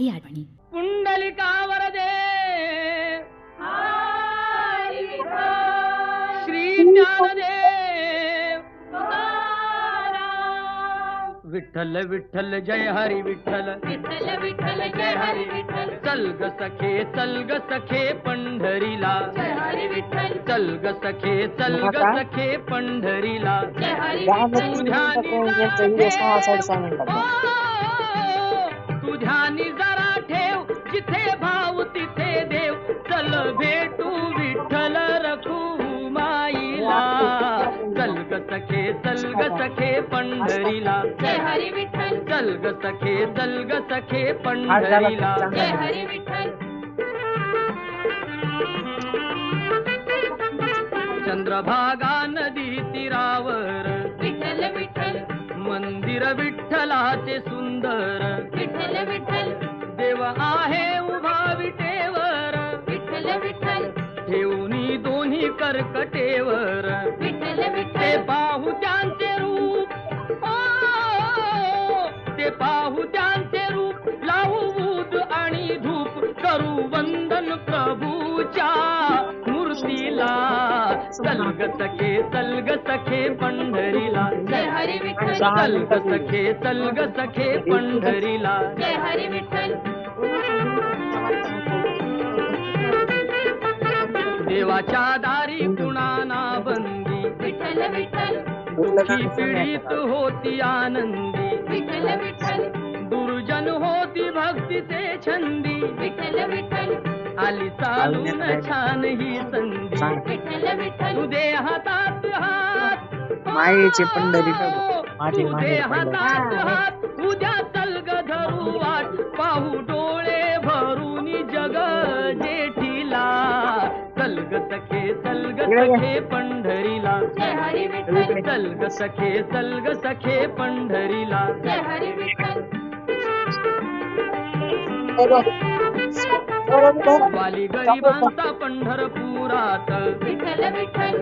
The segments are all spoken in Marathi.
काही आठवणी. पुंडलिकावर दे श्री ज्ञानदेव विठ्ठल विठ्ठल जय हरी विठ्ठल विठ्ठल विठ्ठल जय हरी विठ्ठल चल ग सखे पंढरीला जय हरी विठ्ठल चल ग सखे पंढरीला जय हरी तू ध्यानी जरा ठेव जिथे भाव तिथे देव चल भेटू विठ्ठल रखुमाईला चल ग सखे पंढरीला जय हरी विठ्ठल चल ग सखे पंढरीला जय हरी विठ्ठल चंद्रभागा नदी तीरावर विठ्ठल विठ्ठल मंदिर विठ्ठलाचे सुंदर विठ्ठल विठ्ठल देव आहे उभा विटेवर विठ्ठल विठ्ठल ठेवणी दोन्ही कर्कटेवर विठ्ठल ते विठ्ठल पाहू त्यांचे रूप ते पाहू त्यांचे रूप लावू बूद आणि धूप करू वंदन प्रभूच्या मूर्तीला चल ग सखे पंढरीला जय हरी विठ्ठल चल ग सखे पंढरीला जय हरी विठ्ठल देवाच्या दारी कुणाना बंदी विठ्ठल विठ्ठल दुःखी पीडित होती आनंदी विठ्ठल विठ्ठल दुर्जन होती भक्तीचे छंदी विठ्ठल विठ्ठल आली चालून छान ही संधी विठ्ठल विठ्ठल तू दे हातात हात मायेची पंढरी तू दे हातात हात उद्या चल ग धरू वाट पाहू डोळे भरून जग जेठीला चल ग सखे पंढरीला जय हरी विठ्ठल चल ग सखे पंढरीला जय हरी विठ्ठल वाली गरिबांचा पंढरपुरात विठ्ठल विठ्ठल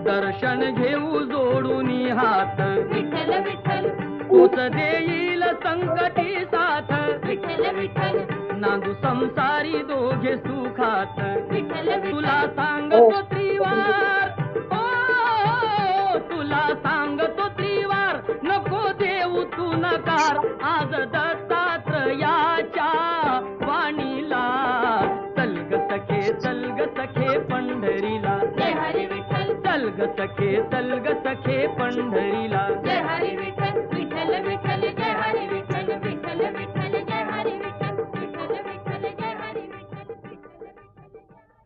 दर्शन घेऊ जोडून हात विठ्ठल विठ्ठल तोच देईल संकटी साथ विठ्ठल विठ्ठल नांदू संसारी दोघे सुखात विठ्ठल तुला सांगतो त्रिवार तुला सांगतो त्रिवार नको देऊ तू नकार आज दत्तात्रयाच्या वाणीला चल ग सखे पंढरीला जय हरी विठ्ठल चल ग सखे पंढरीला जय हरी विठ्ठल विठ्ठल विठ्ठल जय हरी विठ्ठल विठ्ठल विठ्ठल जय हरी विठ्ठल विठ्ठल विठ्ठल जय हरी विठ्ठल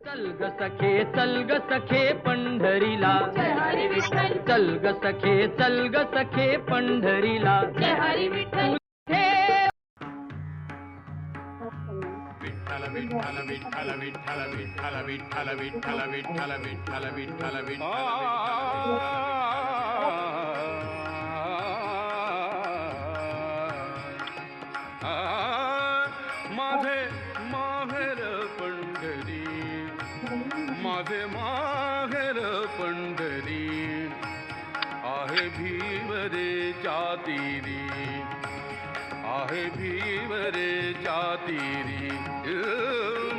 चल ग सखे पंढरीला जय हरी विठ्ठल चल ग सखे पंढरीला जय हरी विठ्ठल विठ्ठल विठ्ठल विठ्ठल विठ्ठल विठ्ठल विठ्ठल विठ्ठल विठ्ठल विठ्ठल विठ्ठल माझे माहेर पंढरी माझे माहेर पंढरी आहे भीवरे जातीरी आहे भीवरे जातीरी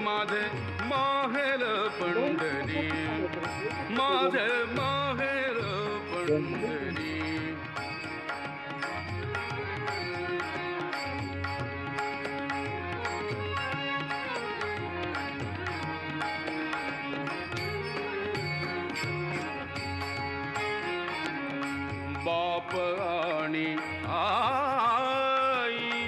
माझे माहेर पंढरी माझे माहेर पंढरी बाप आणि आई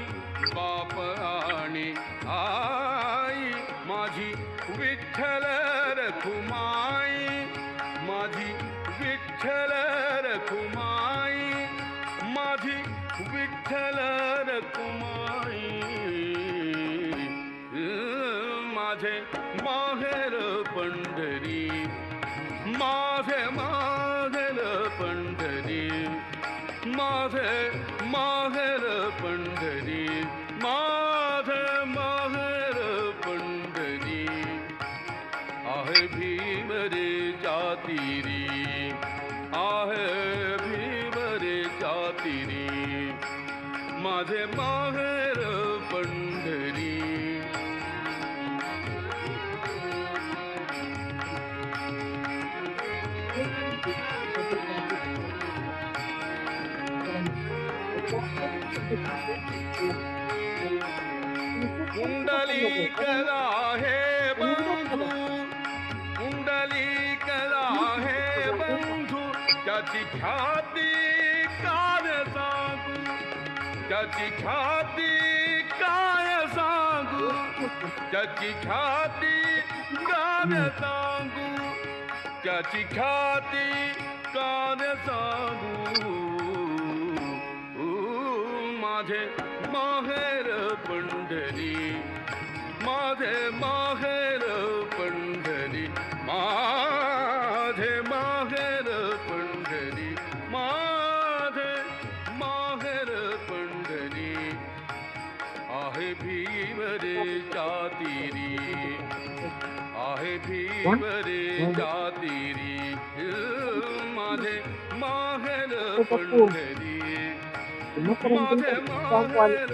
बाप आणि आई माझी विठ्ठल रखुमाई माझी विठ्ठल रखुमाई माझी विठ्ठल रखुमाई माझे माहेर पंढरी माझे माहेर पंढरी माझे माहेर पंढरी माझे माहेर पंढरी आहे भीमरे जातीरी आहे भीमरे जातीरी माझे माहेर पंढरी पुंडलिक आहे बंधू, पुंडलिक आहे बंधू, त्याची ख्याती काय सांगू, त्याची ख्याती काय सांगू, त्याची ख्याती काय सांगू, त्याची ख्याती काय सांगू. माझे माहेर पंढरी, माझे माहेर पंढरी, माझे माहेर पंढरी, माझे माहेर पंढरी. आहे भीमरेच्या तीरी, आहे भीमरेच्या तीरी, माझे माहेर पंढरी, माझे माहेर